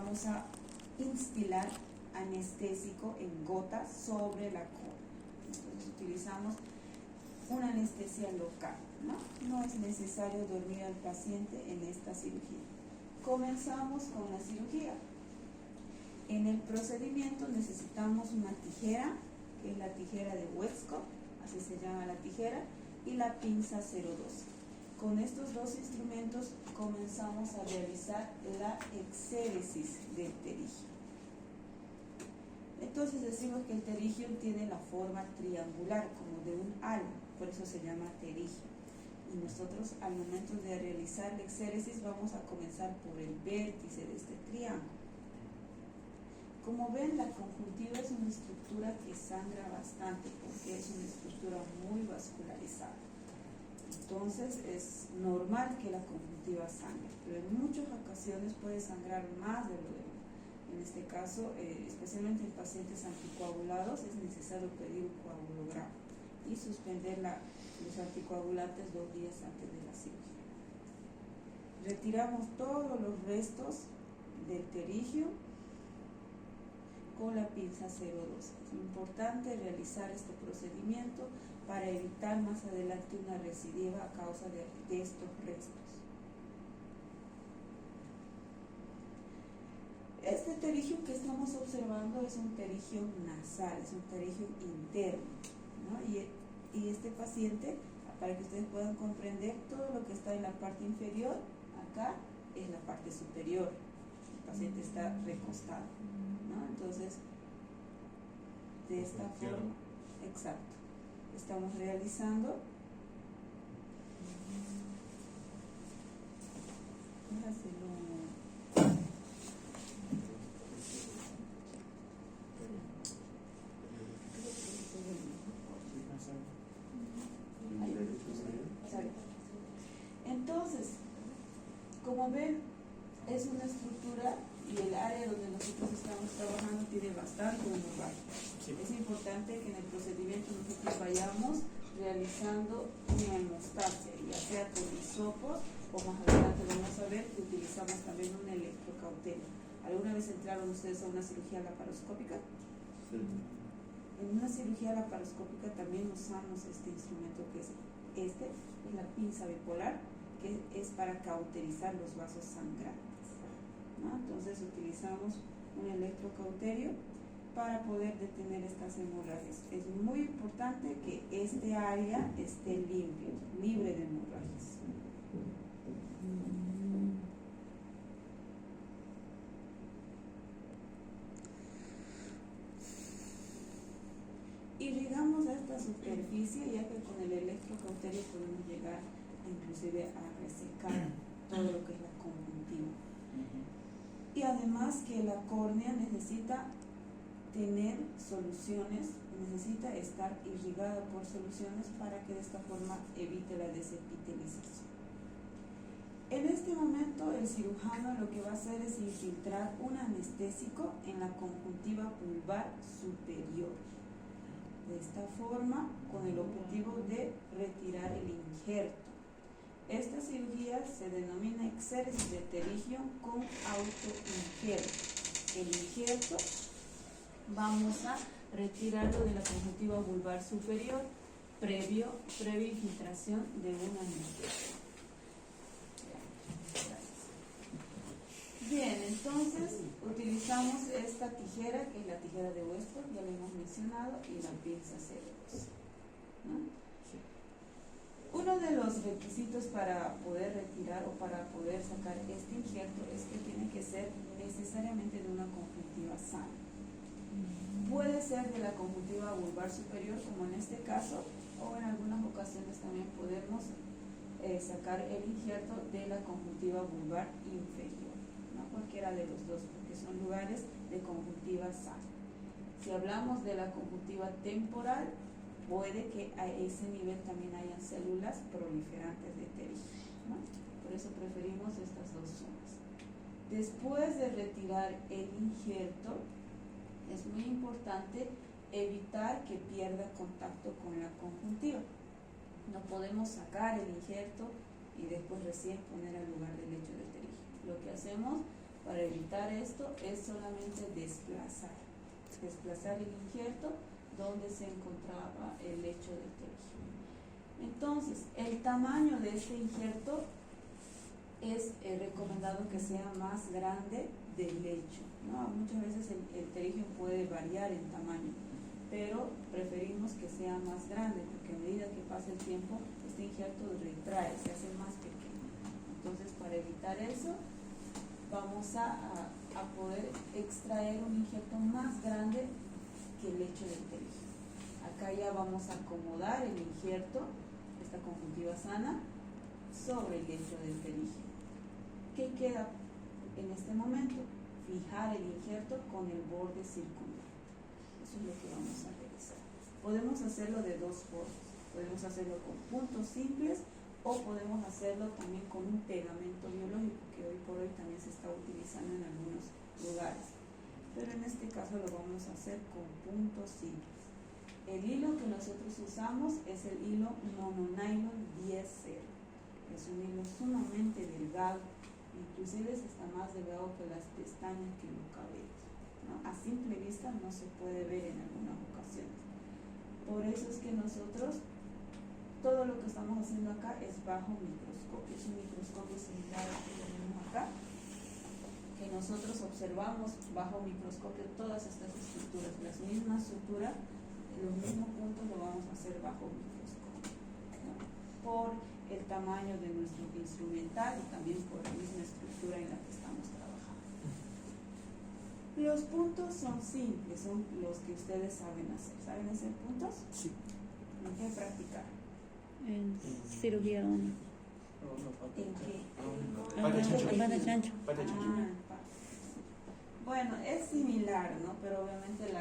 vamos a instilar anestésico en gotas sobre la córnea. Entonces utilizamos una anestesia local, ¿no? No es necesario dormir al paciente en esta cirugía. Comenzamos con la cirugía. En el procedimiento necesitamos una tijera, que es la tijera de Westcott, así se llama la tijera, y la pinza 012. Con estos dos instrumentos comenzamos a realizar la exéresis del terigio. Entonces decimos que el terigio tiene la forma triangular, como de un halo, por eso se llama terigio. Y nosotros al momento de realizar la exéresis vamos a comenzar por el vértice de este triángulo. Como ven, la conjuntiva es una estructura que sangra bastante porque es una estructura muy vascularizada. Entonces es normal que la conjuntiva sangre, pero en muchas ocasiones puede sangrar más de lo demás. En este caso, especialmente en pacientes anticoagulados, es necesario pedir un coagulograma y suspender los anticoagulantes 2 días antes de la cirugía. Retiramos todos los restos del terigio con la pinza 012. Es importante realizar este procedimiento para evitar más adelante una recidiva a causa de estos restos. Este terigio que estamos observando es un terigio nasal, es un terigio interno, ¿no? Y este paciente, para que ustedes puedan comprender, todo lo que está en la parte inferior, acá, es la parte superior. El paciente está recostado, ¿no? Entonces, de esta forma, exacto, estamos realizando. Entonces, como ven, es una estructura y el área donde nosotros estamos trabajando tiene bastante hemorragia. Sí. Es importante que en el procedimiento nosotros vayamos realizando una hemostasia, ya sea con hisopos o más adelante vamos a ver que utilizamos también un electrocauterio. ¿Alguna vez entraron ustedes a una cirugía laparoscópica? Sí. En una cirugía laparoscópica también usamos este instrumento que es la pinza bipolar, que es para cauterizar los vasos sangrantes, ¿no? Entonces utilizamos un electrocauterio para poder detener estas hemorragias. Es muy importante que este área esté libre de hemorragias. Irrigamos esta superficie, ya que con el electrocauterio podemos llegar inclusive a resecar todo lo que es la conjuntiva. Y además que la córnea necesita tener soluciones, necesita estar irrigada por soluciones para que de esta forma evite la desepitelización. En este momento el cirujano lo que va a hacer es infiltrar un anestésico en la conjuntiva vulvar superior. De esta forma, con el objetivo de retirar el injerto. Esta cirugía se denomina exéresis de terigio con autoinjerto. El injerto vamos a retirarlo de la conjuntiva vulvar superior previa infiltración de un anestésico. Bien, entonces utilizamos esta tijera, que es la tijera de Westcott, ya lo hemos mencionado, y la pinza 012, ¿no? Uno de los requisitos para poder retirar o para poder sacar este injerto es que tiene que ser necesariamente de una conjuntiva sana. Puede ser de la conjuntiva vulvar superior, como en este caso, o en algunas ocasiones también podemos sacar el injerto de la conjuntiva vulvar inferior, no cualquiera de los dos, porque son lugares de conjuntiva sana. Si hablamos de la conjuntiva temporal, puede que a ese nivel también hayan células proliferantes de terigio, ¿no? Por eso preferimos estas dos zonas. Después de retirar el injerto, es muy importante evitar que pierda contacto con la conjuntiva. No podemos sacar el injerto y después recién poner al lugar del lecho del terigio. Lo que hacemos Para evitar esto es solamente desplazar el injerto donde se encontraba el lecho del tejido. Entonces, el tamaño de este injerto es recomendado que sea más grande del lecho, ¿no? Muchas veces el terigio puede variar en tamaño, pero preferimos que sea más grande porque a medida que pasa el tiempo este injerto retrae, se hace más pequeño. Entonces, para evitar eso vamos a poder extraer un injerto más grande que el lecho del terigio. Acá ya vamos a acomodar el injerto, esta conjuntiva sana, sobre el lecho del terigio. ¿Qué queda en este momento? Fijar el injerto con el borde circular. Eso es lo que vamos a realizar. Podemos hacerlo de dos formas. Podemos hacerlo con puntos simples o podemos hacerlo también con un pegamento biológico que hoy por hoy también se está utilizando en algunos lugares. Pero en este caso lo vamos a hacer con puntos simples. El hilo que nosotros usamos es el hilo mononylon 10-0. Es un hilo sumamente delgado, inclusive está más delgado que las pestañas, que los cabellos, ¿no? A simple vista no se puede ver en algunas ocasiones. Por eso es que nosotros, todo lo que estamos haciendo acá es bajo microscopio. Es un microscopio similar al que tenemos acá, que nosotros observamos bajo microscopio todas estas estructuras, las mismas suturas, los mismos puntos lo vamos a hacer bajo microscopio, ¿no? Por el tamaño de nuestro instrumental y también por la misma estructura en la que estamos trabajando. Los puntos son simples, son los que ustedes saben hacer. ¿Saben hacer puntos? Sí. ¿En qué practicar? En cirugía. ¿En qué? Pata chancho. Bueno, es similar, ¿no? Pero obviamente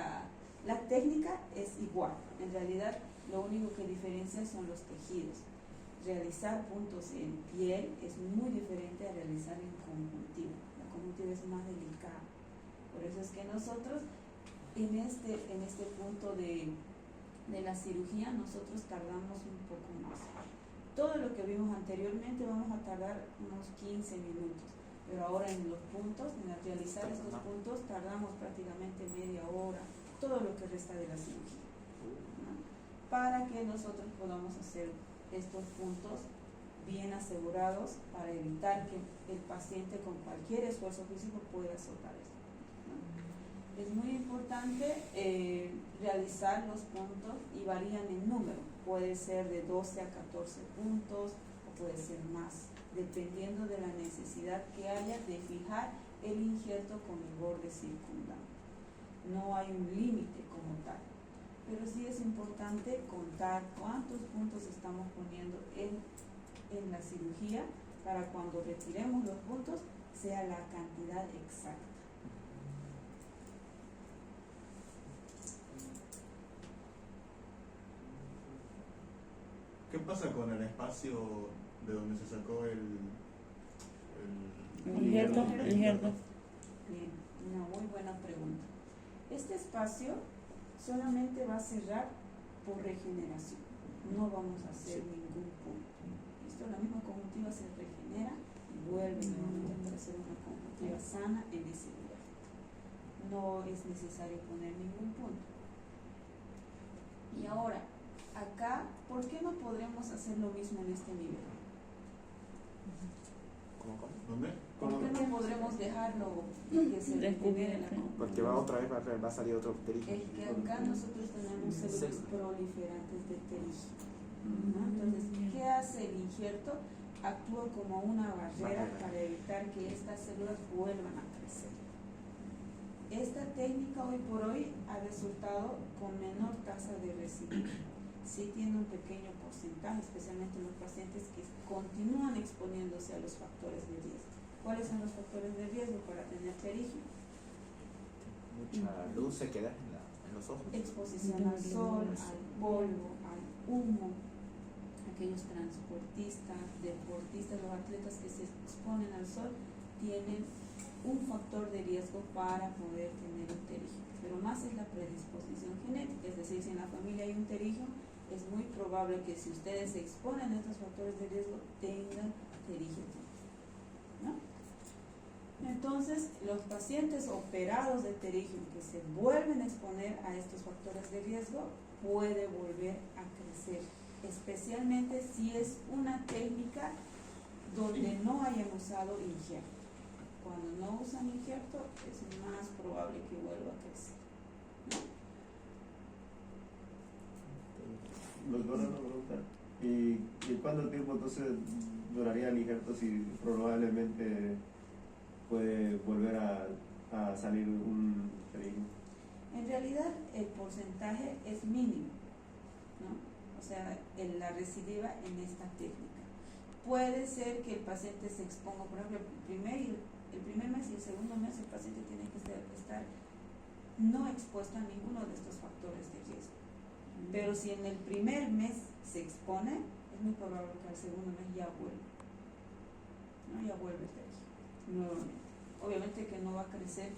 la técnica es igual. En realidad, lo único que diferencia son los tejidos. Realizar puntos en piel es muy diferente a realizar en conjuntiva. La conjuntiva es más delicada. Por eso es que nosotros en este punto de la cirugía nosotros tardamos un poco más. Todo lo que vimos anteriormente vamos a tardar unos 15 minutos, pero ahora en los puntos, en realizar estos puntos tardamos prácticamente media hora, todo lo que resta de la cirugía, ¿no? Para que nosotros podamos hacer estos puntos bien asegurados para evitar que el paciente con cualquier esfuerzo físico pueda soltar esto, ¿no? Es muy importante realizar los puntos y varían en número, puede ser de 12 a 14 puntos o puede ser más, dependiendo de la necesidad que haya de fijar el injerto con el borde circundante. No hay un límite como tal, pero sí es importante contar cuántos puntos estamos poniendo en la cirugía para cuando retiremos los puntos sea la cantidad exacta. ¿Qué pasa con el espacio de donde se sacó el injerto? Bien, una muy buena pregunta. Este espacio solamente va a cerrar por regeneración, no vamos a hacer ningún punto. Esto, la misma conjuntiva se regenera y vuelve nuevamente a aparecer una conjuntiva sana en ese lugar. No es necesario poner ningún punto. Y ahora, acá, ¿por qué no podremos hacer lo mismo en este nivel? ¿Dónde? ¿Por qué no podremos dejarlo que se regenere la conjuntiva? Porque va a salir otro terigio. Es que acá nosotros tenemos células proliferantes de terigio, ¿no? Entonces, ¿qué hace el injerto? Actúa como una barrera para evitar que estas células vuelvan a crecer. Esta técnica hoy por hoy ha resultado con menor tasa de recidiva. Sí tiene un pequeño porcentaje, especialmente en los pacientes que continúan exponiéndose a los factores de riesgo. ¿Cuáles son los factores de riesgo para tener terigio? Mucha luz se queda en los ojos. Exposición al sol, al polvo, al humo. Aquellos transportistas, deportistas, los atletas que se exponen al sol tienen un factor de riesgo para poder tener un terigio, pero más es la predisposición genética, es decir, si en la familia hay un terigio, es muy probable que si ustedes se exponen a estos factores de riesgo tengan terigio, ¿no? Entonces, los pacientes operados de pterigium que se vuelven a exponer a estos factores de riesgo puede volver a crecer, especialmente si es una técnica donde no hayan usado injerto. Cuando no usan injerto es más probable que vuelva a crecer, ¿no? Doctora, una pregunta. ¿Y cuánto tiempo entonces duraría el injerto si probablemente puede volver a salir un pterigium? En realidad el porcentaje es mínimo, ¿no? O sea, la recidiva en esta técnica. Puede ser que el paciente se exponga, por ejemplo, el primer mes y el segundo mes el paciente tiene que estar no expuesto a ninguno de estos factores de riesgo. Pero si en el primer mes se expone, es muy probable que al segundo mes ya vuelva, ¿no? Ya vuelve el pterigium nuevamente. Obviamente que no va a crecer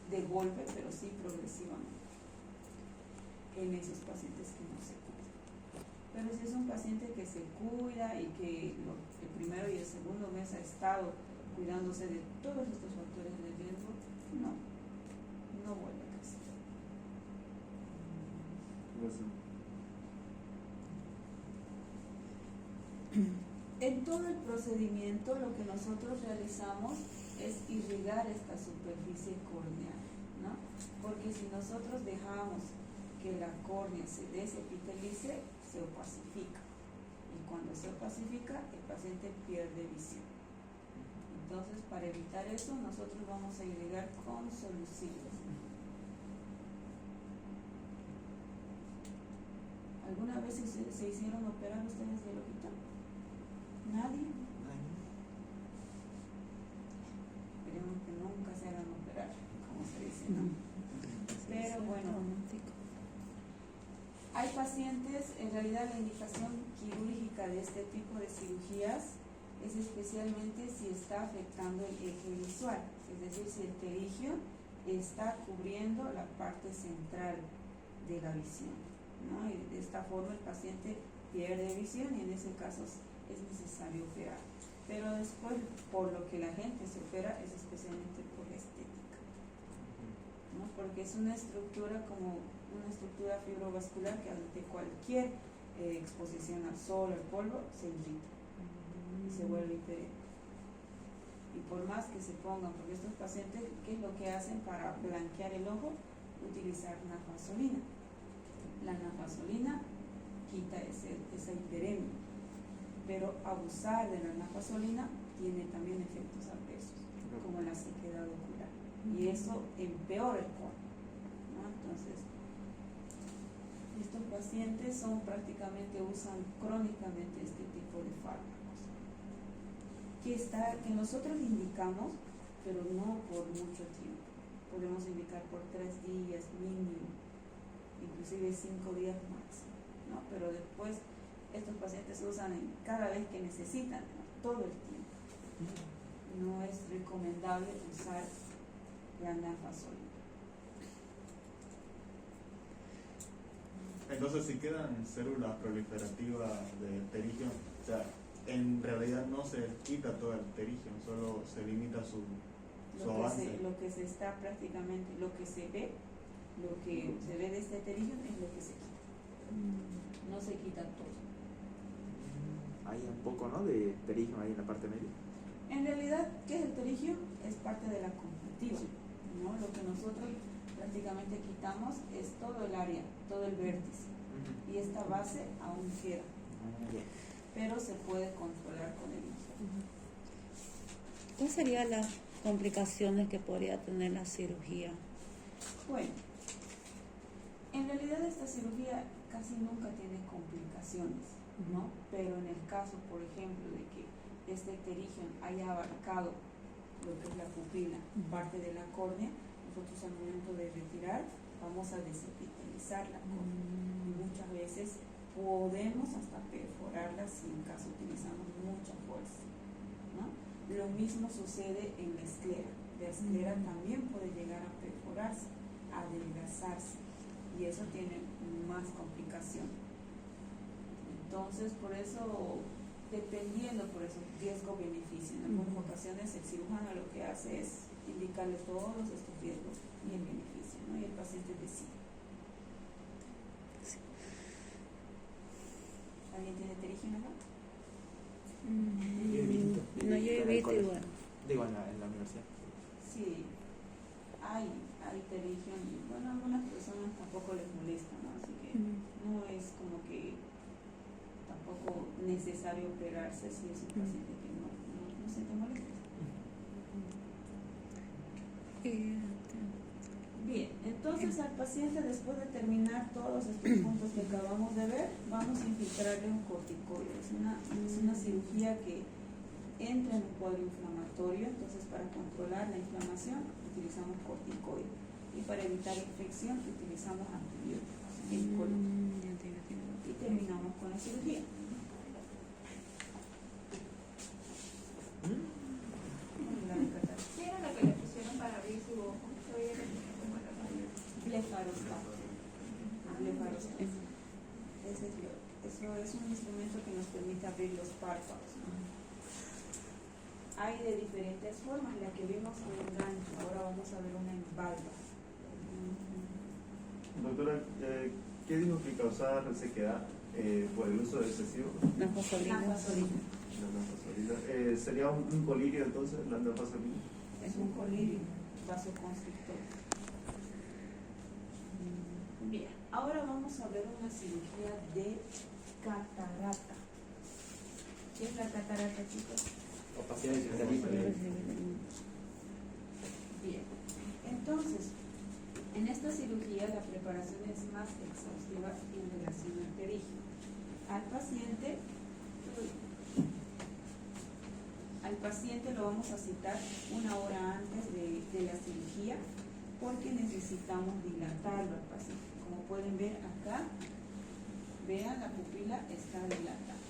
de golpe, pero sí progresivamente en esos pacientes que no se cuidan. Pero si es un paciente que se cuida y que el primero y el segundo mes ha estado cuidándose de todos estos factores de riesgo, no vuelve a crecer. Gracias. En todo el procedimiento lo que nosotros realizamos es irrigar esta superficie corneal, ¿no? Porque si nosotros dejamos que la córnea se desepitelice, se opacifica. Y cuando se opacifica, el paciente pierde visión. Entonces, para evitar eso, nosotros vamos a irrigar con soluciles. ¿Alguna vez se hicieron operar ustedes del ojito? ¿Nadie? Esperemos que nunca se hagan operar, como se dice, ¿no? Pero bueno, hay pacientes, en realidad la indicación quirúrgica de este tipo de cirugías es especialmente si está afectando el eje visual, es decir, si el pterigio está cubriendo la parte central de la visión, ¿no? Y de esta forma el paciente pierde visión y en ese caso es necesario operar. Pero después, por lo que la gente se opera, es especialmente por la estética, ¿no? Porque es una estructura como una estructura fibrovascular que ante cualquier exposición al sol, al polvo, se irrita y se vuelve hiperemia. Y por más que se pongan, porque estos pacientes, ¿qué es lo que hacen para blanquear el ojo? Utilizar nafasolina. La nafasolina quita esa hiperemia, pero abusar de la nafasolina tiene también efectos adversos, como la sequedad ocular, y eso empeora el córnea, ¿no? Entonces, estos pacientes usan crónicamente este tipo de fármacos que nosotros indicamos, pero no por mucho tiempo. Podemos indicar por 3 días mínimo, inclusive 5 días máximo, ¿no? Pero después estos pacientes se usan cada vez que necesitan, ¿no? Todo el tiempo. No es recomendable usar la nafasolina. Entonces, si quedan células proliferativas de pterigium, o sea, en realidad no se quita todo el pterigium, solo se limita su avance. Lo que se está prácticamente, lo que se ve de este pterigium es lo que se quita. No se quita todo. Hay un poco, ¿no?, de pterigium ahí en la parte media. En realidad, ¿qué es el pterigium? Es parte de la conjuntiva, ¿no? Lo que nosotros prácticamente quitamos es todo el área, todo el vértice, y esta base aún queda, pero se puede controlar con el injerto. ¿Cuáles serían las complicaciones que podría tener la cirugía? Bueno, en realidad esta cirugía casi nunca tiene complicaciones, ¿no? Pero en el caso, por ejemplo, de que este pterigium haya abarcado lo que es la pupila, parte de la córnea, nosotros al momento de retirar vamos a desepitalizar la córnea y muchas veces podemos hasta perforarla si en caso utilizamos mucha fuerza, ¿no? Lo mismo sucede en la esclera. La esclera también puede llegar a perforarse, a adelgazarse, y eso tiene más complicación. Entonces, por eso, dependiendo por eso, riesgo-beneficio. En algunas ocasiones el cirujano lo que hace es indicarle todos estos riesgos y el beneficio, ¿no? Y el paciente decide. ¿Alguien tiene pterigia acá? Yo evito. No, yo en el evito colegio. igual. Digo, en la universidad. Sí, hay pterigia y bueno, a algunas personas tampoco les molesta, ¿no? Así que no es como que tampoco necesario operarse si es un paciente que no siente molestias. Bien, entonces al paciente, después de terminar todos estos puntos que acabamos de ver, vamos a infiltrarle un corticoide. Es una cirugía que entra en un cuadro inflamatorio, entonces para controlar la inflamación utilizamos corticoide y para evitar infección utilizamos antibióticos en colon. Y terminamos con la cirugía. ¿Qué era lo que le pusieron para abrir su ojo? Todavía no sé cómo era la palabra. Blefarospastia. Blefarospastia. Eso es un instrumento que nos permite abrir los párpados, ¿no? Hay de diferentes formas. La que vimos fue un gancho, ahora vamos a ver una en valva. Doctora, ¿qué dijo que causaba resequedad por el uso excesivo? Nafasolina. Nafasolina. La nafasolina. ¿Sería un colirio entonces, la nafasolina? Es un colirio vasoconstrictor. Bien, ahora vamos a ver una cirugía de catarata. ¿Qué es la catarata, chicos? Opacidad de cristalino. Bien, entonces, en esta cirugía la preparación es más exhaustiva en relación al terigio. Al paciente lo vamos a citar una hora antes de la cirugía porque necesitamos dilatarlo al paciente. Como pueden ver acá, vean, la pupila está dilatada.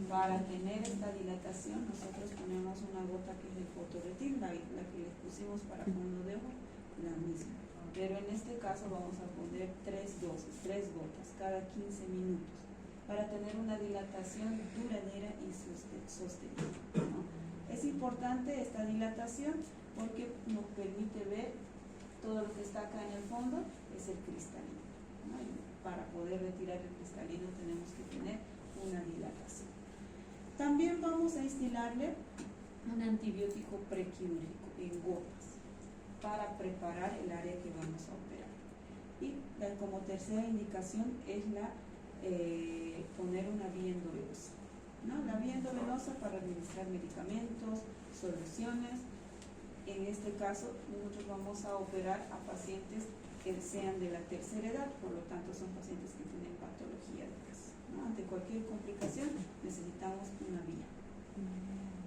Para tener esta dilatación nosotros ponemos una gota que es el fotoretin, la que les pusimos para fondo de ojo, la misma. Pero en este caso vamos a poner 3 dosis, 3 gotas cada 15 minutos para tener una dilatación duradera y sostenida, ¿no? Es importante esta dilatación porque nos permite ver todo lo que está acá en el fondo, es el cristalino, ¿no? Y para poder retirar el cristalino tenemos que tener una dilatación. También vamos a instilarle un antibiótico prequirúrgico en gotas para preparar el área que vamos a operar. Y como tercera indicación es poner una vía endovenosa, ¿no? La vía endovenosa para administrar medicamentos, soluciones. En este caso nosotros vamos a operar a pacientes que sean de la tercera edad, por lo tanto son pacientes que tienen patología de base, ¿no? Ante cualquier complicación necesitamos una vía.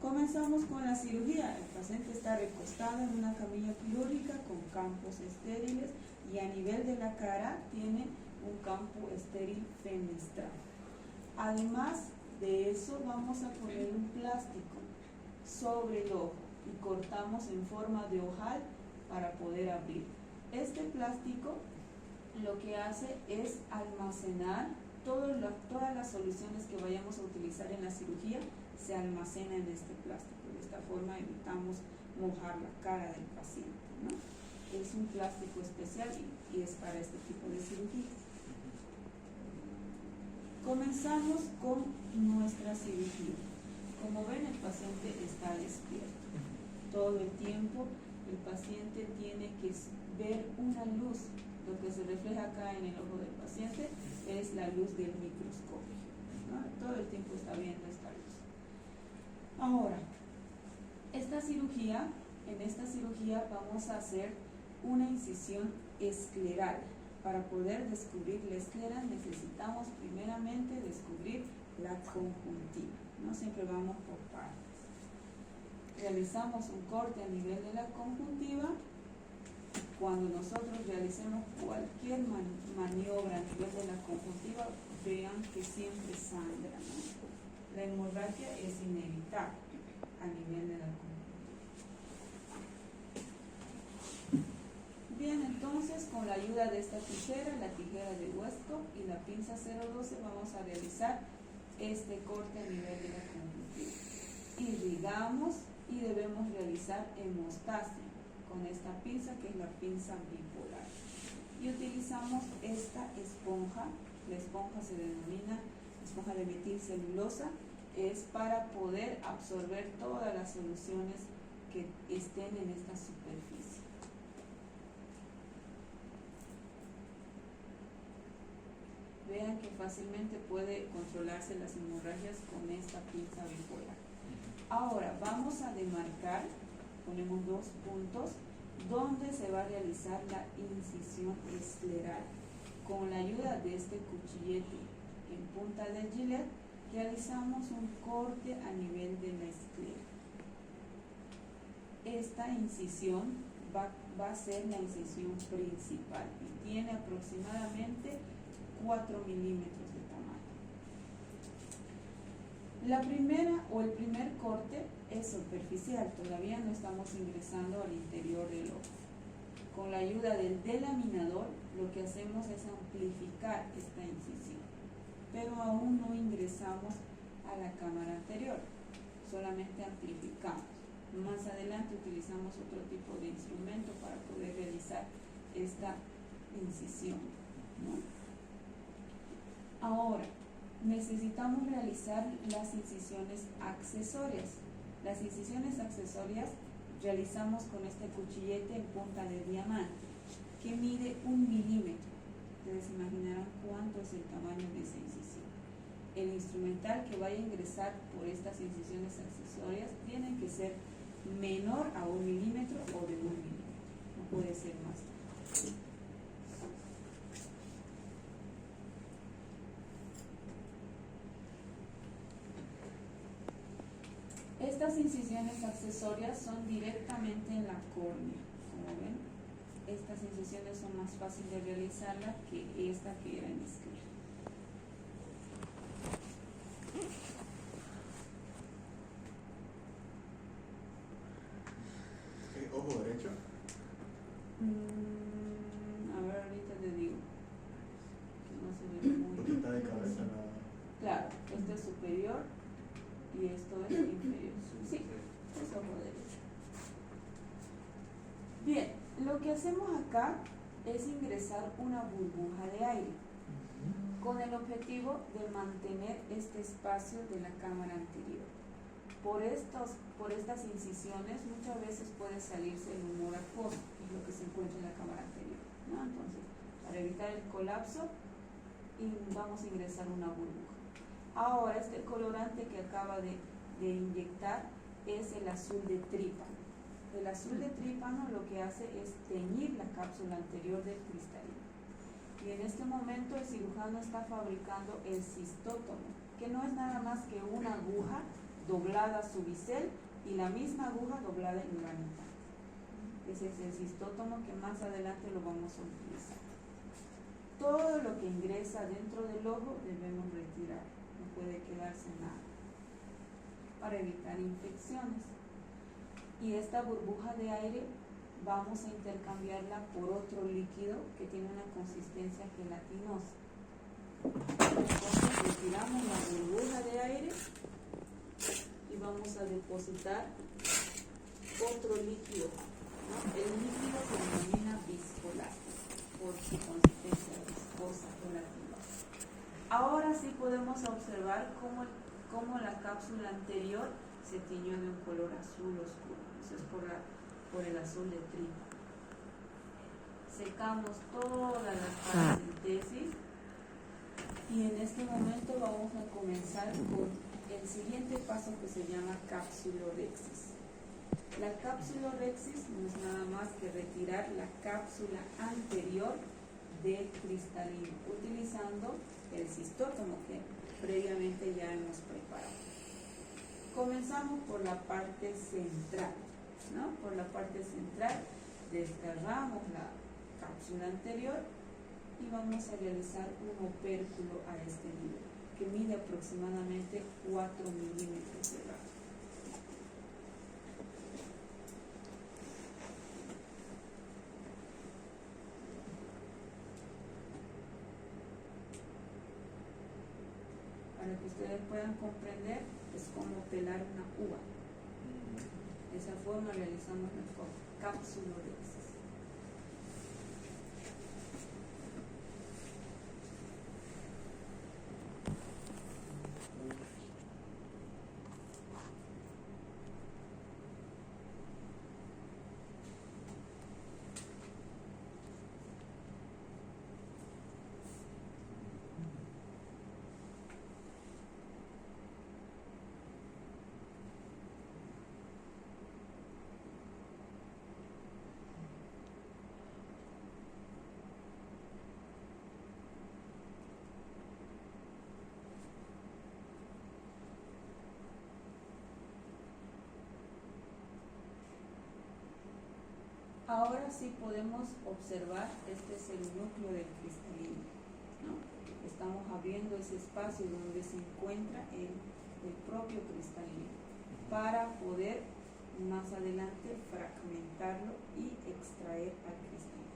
Comenzamos con la cirugía. El paciente está recostado en una camilla quirúrgica con campos estériles y a nivel de la cara tiene un campo estéril fenestral. Además de eso vamos a poner un plástico sobre el ojo y cortamos en forma de ojal para poder abrir. Este plástico lo que hace es almacenar todas las soluciones que vayamos a utilizar en la cirugía, se almacena en este plástico. De esta forma evitamos mojar la cara del paciente, ¿no? Es un plástico especial y es para este tipo de cirugías. Comenzamos con nuestra cirugía. Como ven, el paciente está despierto. Todo el tiempo el paciente tiene que ver una luz. Lo que se refleja acá en el ojo del paciente es la luz del microscopio, ¿no? Todo el tiempo está viendo esta luz. Ahora, en esta cirugía vamos a hacer una incisión escleral. Para poder descubrir la esclera necesitamos primeramente descubrir la conjuntiva, ¿no? Siempre vamos por partes. Realizamos un corte a nivel de la conjuntiva. Cuando nosotros realicemos cualquier maniobra a nivel de la conjuntiva, vean que siempre sangra, ¿no? La hemorragia es inevitable a nivel de la conjuntiva. Bien, entonces con la ayuda de esta tijera, la tijera de Westcott y la pinza 012 vamos a realizar este corte a nivel de la conjuntiva. Irrigamos y debemos realizar hemostasia con esta pinza, que es la pinza bipolar. Y utilizamos esta esponja. La esponja se denomina esponja de metilcelulosa. Es para poder absorber todas las soluciones que estén en esta superficie. Vean que fácilmente puede controlarse las hemorragias con esta pinza bipolar. Ahora vamos a demarcar, ponemos 2 puntos, donde se va a realizar la incisión escleral. Con la ayuda de este cuchillete en punta de Gillette, realizamos un corte a nivel de la esclera. Esta incisión va a ser la incisión principal y tiene aproximadamente 4 milímetros de tamaño. La primera o el primer corte es superficial, todavía no estamos ingresando al interior del ojo. Con la ayuda del delaminador lo que hacemos es amplificar esta incisión, pero aún no ingresamos a la cámara anterior, solamente amplificamos. Más adelante utilizamos otro tipo de instrumento para poder realizar esta incisión, ¿no? Ahora, necesitamos realizar las incisiones accesorias. Las incisiones accesorias realizamos con este cuchillete en punta de diamante, que mide 1 milímetro. Ustedes se imaginarán cuánto es el tamaño de esa incisión. El instrumental que vaya a ingresar por estas incisiones accesorias tiene que ser menor a 1 milímetro o de 1 milímetro. No puede ser más. Estas incisiones accesorias son directamente en la córnea. Como ven, estas incisiones son más fáciles de realizarlas que esta que era en esclera. ¿Ojo derecho? A ver, ahorita te digo. Que no se ve muy Porque está de cabeza la... claro. Esto es superior y esto es inferior. Sí, es ojo derecho. Bien, lo que hacemos acá es ingresar una burbuja de aire con el objetivo de mantener este espacio de la cámara anterior. Por estas incisiones muchas veces puede salirse el humor acuoso, que es lo que se encuentra en la cámara anterior, ¿no? Entonces, para evitar el colapso, vamos a ingresar una burbuja. Ahora, este colorante que acaba de inyectar es el azul de trípano. El azul de trípano lo que hace es teñir la cápsula anterior del cristalino. Y en este momento el cirujano está fabricando el cistótomo, que no es nada más que una aguja doblada a su bisel y la misma aguja doblada en la mitad. Ese es el cistótomo que más adelante lo vamos a utilizar. Todo lo que ingresa dentro del ojo debemos retirar, no puede quedarse nada, para evitar infecciones. Y esta burbuja de aire vamos a intercambiarla por otro líquido que tiene una consistencia gelatinosa. Entonces retiramos la burbuja de aire y vamos a depositar otro líquido, ¿no? El líquido se denomina viscolar por su consistencia viscosa gelatina. Ahora sí podemos observar cómo la cápsula anterior se tiñó de un color azul oscuro. Eso es por el azul de trípano. Secamos toda la paracentesis y en este momento vamos a comenzar con el siguiente paso que se llama capsulorhexis. La capsulorhexis no es nada más que retirar la cápsula anterior del cristalino utilizando el cistótomo que previamente ya hemos preparado. Comenzamos por la parte central, ¿no? Por la parte central desgarramos la cápsula anterior y vamos a realizar un opérculo a este nivel, que mide aproximadamente 4 milímetros de largo. Para que ustedes puedan comprender, es como pelar una uva. De esa forma realizamos la capsuloresis. Ahora sí podemos observar, este es el núcleo del cristalino, ¿no? Estamos abriendo ese espacio donde se encuentra el propio cristalino para poder más adelante fragmentarlo y extraer al cristalino.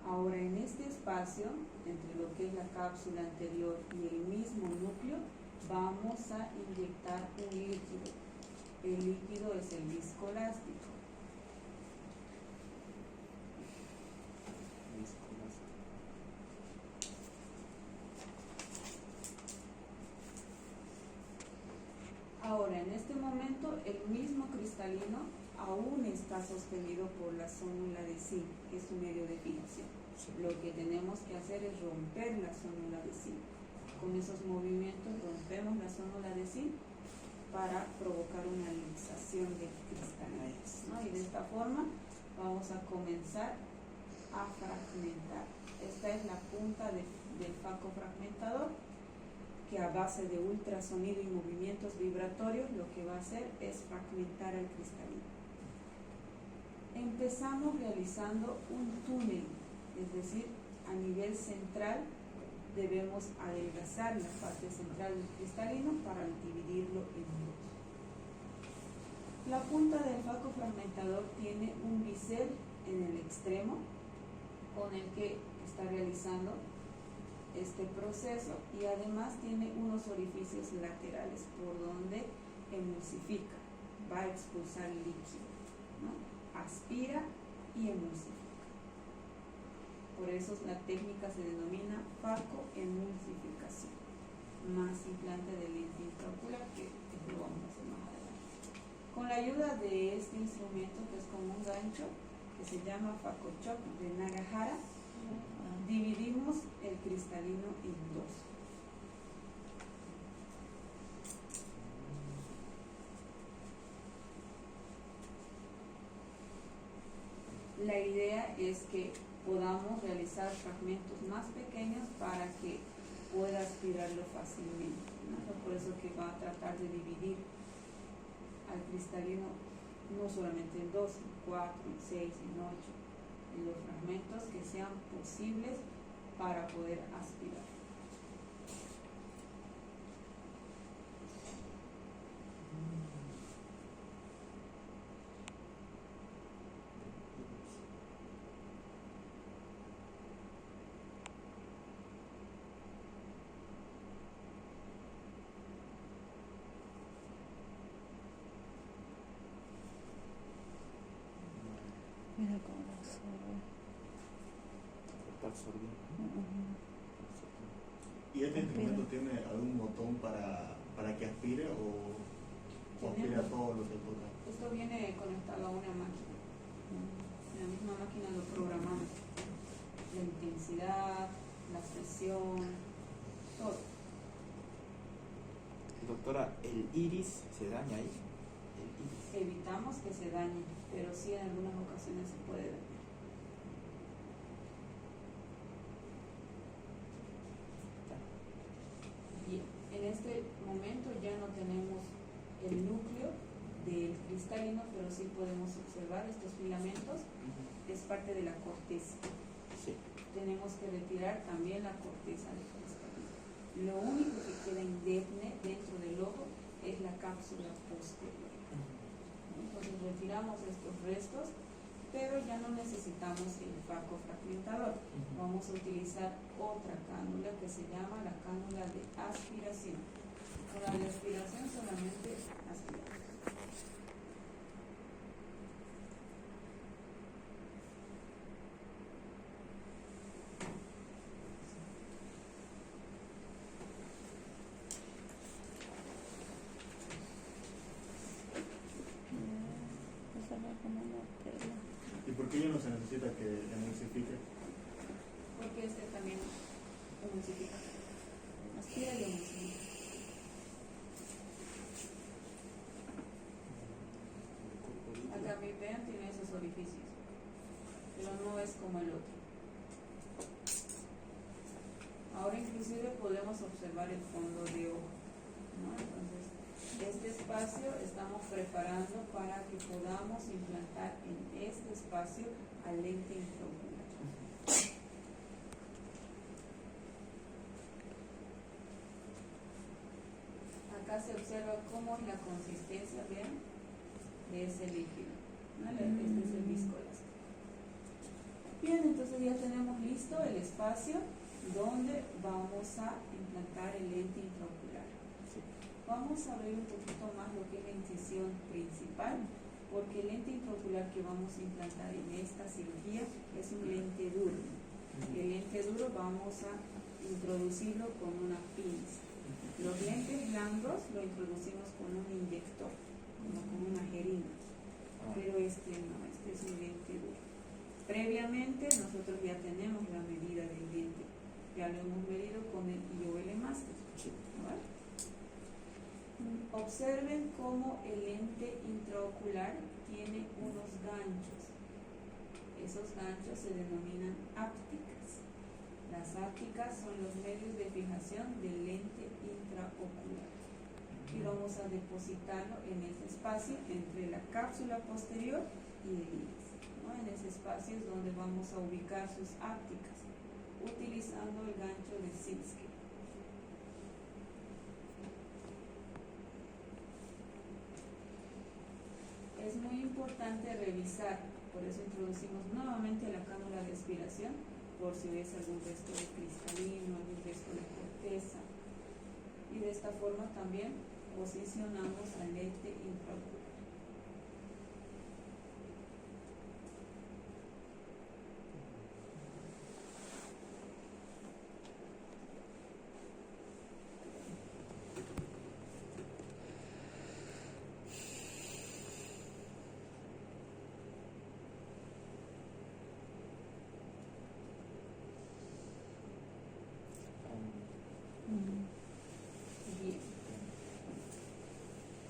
Ahora en este espacio, entre lo que es la cápsula anterior y el mismo núcleo, vamos a inyectar un líquido. El líquido es el viscoelástico. Ahora, en este momento, el mismo cristalino aún está sostenido por la zónula de zinc, que es su medio de fijación. Lo que tenemos que hacer es romper la zónula de zinc. Con esos movimientos rompemos la zónula de zinc para provocar una luxación de cristalinos, ¿no? Y de esta forma vamos a comenzar a fragmentar. Esta es la punta del faco fragmentador, que a base de ultrasonido y movimientos vibratorios lo que va a hacer es fragmentar al cristalino. Empezamos realizando un túnel, es decir, a nivel central debemos adelgazar la parte central del cristalino para dividirlo en dos. La punta del faco fragmentador tiene un bisel en el extremo con el que está realizando este proceso, y además tiene unos orificios laterales por donde emulsifica, va a expulsar líquido, ¿no? Aspira y emulsifica. Por eso la técnica se denomina facoemulsificación, más implante de lente intraocular, que lo vamos a hacer más adelante. Con la ayuda de este instrumento, que es como un gancho, que se llama Facochoc de Nagahara, dividimos el cristalino en dos. La idea es que podamos realizar fragmentos más pequeños para que pueda aspirarlo fácilmente, ¿no? Por eso que va a tratar de dividir al cristalino no solamente en 2, en 4, en 6, en 8, en los fragmentos que sean posibles para poder aspirar. Mira cómo lo absorbe. Está absorbiendo. ¿Y este instrumento tiene algún botón para que aspire o aspira todo lo que toca? Esto viene conectado a una máquina. En la misma máquina lo programamos. La intensidad, la presión, todo. Doctora, ¿el iris se daña ahí? El iris. Evitamos que se dañe, pero sí en algunas ocasiones se puede dañar. Bien, en este momento ya no tenemos el núcleo del cristalino, pero sí podemos observar estos filamentos. Es parte de la corteza. Sí. Tenemos que retirar también la corteza del cristalino. Lo único que queda indemne dentro del ojo es la cápsula posterior. Entonces retiramos estos restos, pero ya no necesitamos el faco fragmentador. Vamos a utilizar otra cánula que se llama la cánula de aspiración. Con la de aspiración solamente aspiramos. no se necesita que emulsifique. Porque este también emulsifica. Aspira y emulsifica. Acá mi vean tiene esos orificios, pero no es como el otro. Ahora inclusive podemos observar el fondo de ojo, ¿no? Entonces, este espacio estamos preparando para que podamos implantar en este espacio al lente intraocular. Acá se observa cómo es la consistencia, vean, de ese líquido, ¿no? Este es el viscoelástico. Bien, entonces ya tenemos listo el espacio donde vamos a implantar el lente intraocular. Vamos a ver un poquito más lo que es la incisión principal, porque el lente intraocular que vamos a implantar en esta cirugía es un lente duro. El lente duro vamos a introducirlo con una pinza. Los lentes blandos lo introducimos con un inyector, como con una jeringa, pero este no, este es un lente duro. Previamente nosotros ya tenemos la medida del lente, ya lo hemos medido con el IOL Master, ¿vale? Observen cómo el lente intraocular tiene unos ganchos. Esos ganchos se denominan ápticas. Las ápticas son los medios de fijación del lente intraocular. Y vamos a depositarlo en ese espacio entre la cápsula posterior y el iris, ¿no? En ese espacio es donde vamos a ubicar sus ápticas, utilizando el gancho de Sinskey. Es muy importante revisar, por eso introducimos nuevamente la cánula de aspiración, por si ves algún resto de cristalino, algún resto de corteza. Y de esta forma también posicionamos al lente intraocular. Bien.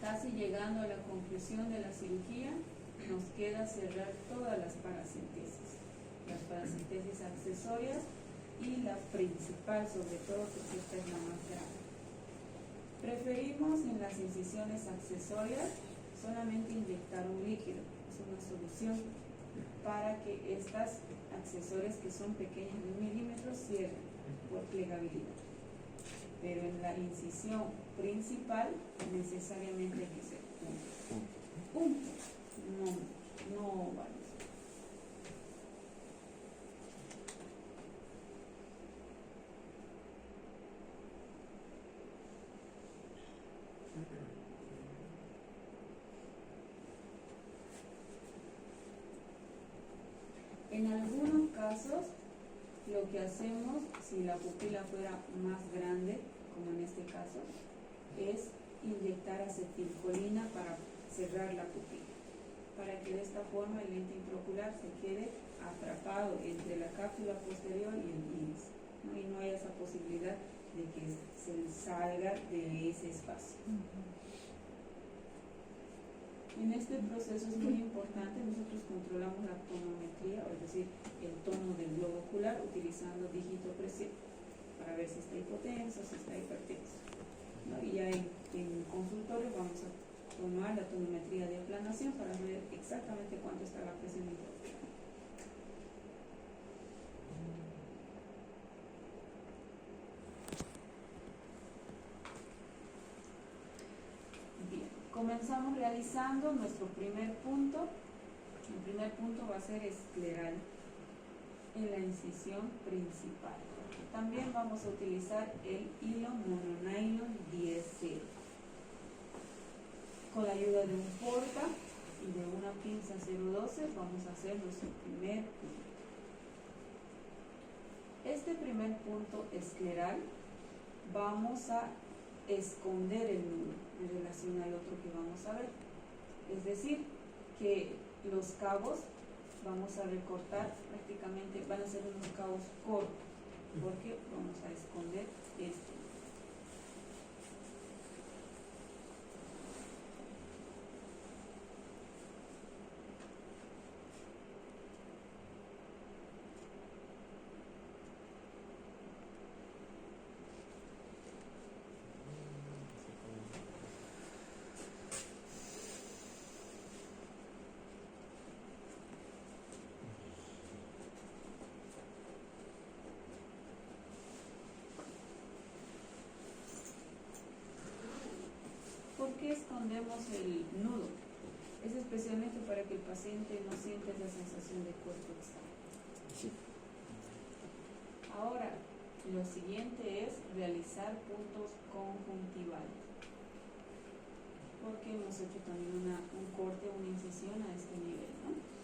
Casi llegando a la conclusión de la cirugía, nos queda cerrar todas las paracentesis accesorias y la principal, sobre todo, porque esta es la más grave. Preferimos en las incisiones accesorias solamente inyectar un líquido, es una solución, para que estas accesorias que son pequeñas de 1 milímetro cierren por plegabilidad. Pero en la incisión principal necesariamente hay que ser punto. No varios. En algunos casos, lo que hacemos, si la pupila fuera más grande, como en este caso, es inyectar acetilcolina para cerrar la pupila, para que de esta forma el lente intraocular se quede atrapado entre la cápsula posterior y el iris, ¿no? Y no haya esa posibilidad de que se salga de ese espacio. En este proceso es muy importante, nosotros controlamos la tonometría, es decir, el tono del globo ocular utilizando dígito presión para ver si está hipotenso, si está hipertenso, ¿no? Y ya en consultorio vamos a tomar la tonometría de aplanación para ver exactamente cuánto está la presión intraocular. Bien, comenzamos realizando nuestro primer punto. El primer punto va a ser escleral en la incisión principal. También vamos a utilizar el hilo mononylon 10-0. Con la ayuda de un porta y de una pinza 012 vamos a hacer nuestro primer punto. Este primer punto escleral vamos a esconder el nudo en relación al otro que vamos a ver. Es decir, que los cabos vamos a recortar prácticamente, van a ser unos cabos cortos, porque vamos a esconder este. ¿Por qué escondemos el nudo? Es especialmente para que el paciente no sienta esa sensación de cuerpo extraño. Sí. Ahora, lo siguiente es realizar puntos conjuntivales. Porque hemos hecho también un corte, una incisión a este nivel, ¿no?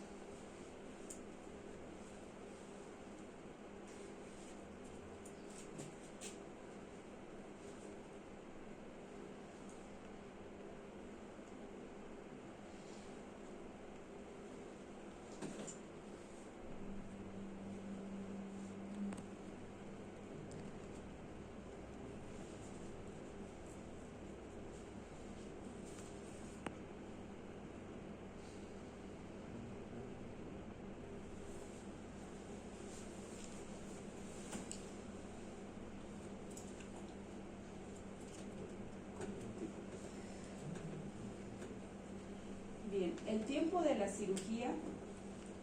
Bien, el tiempo de la cirugía,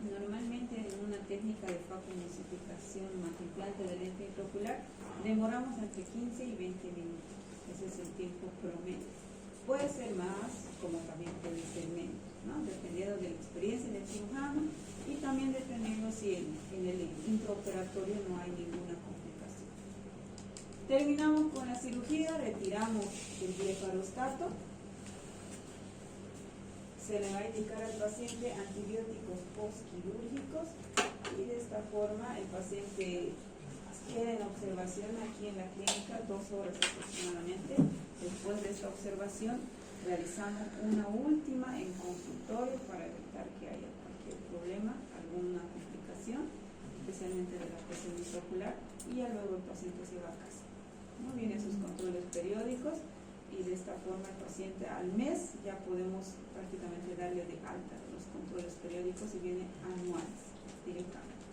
normalmente en una técnica de facoemulsificación matriclante del lente intraocular, demoramos entre 15 y 20 minutos. Ese es el tiempo promedio. Puede ser más, como también puede ser menos, ¿no? Dependiendo de la experiencia del cirujano y también dependiendo si en el intraoperatorio no hay ninguna complicación. Terminamos con la cirugía, retiramos el blefarostato. Se le va a indicar al paciente antibióticos postquirúrgicos y de esta forma el paciente queda en observación aquí en la clínica 2 horas aproximadamente. Después de esta observación realizamos una última en consultorio para evitar que haya cualquier problema, alguna complicación, especialmente de la presión intraocular, y ya luego el paciente se va a casa. ¿No? Vienen sus controles periódicos y de esta forma el paciente al mes ya podemos prácticamente darle de alta los controles periódicos y vienen anuales directamente,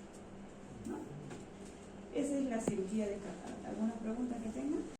¿no? Esa es la cirugía de catarata. ¿Alguna pregunta que tengan?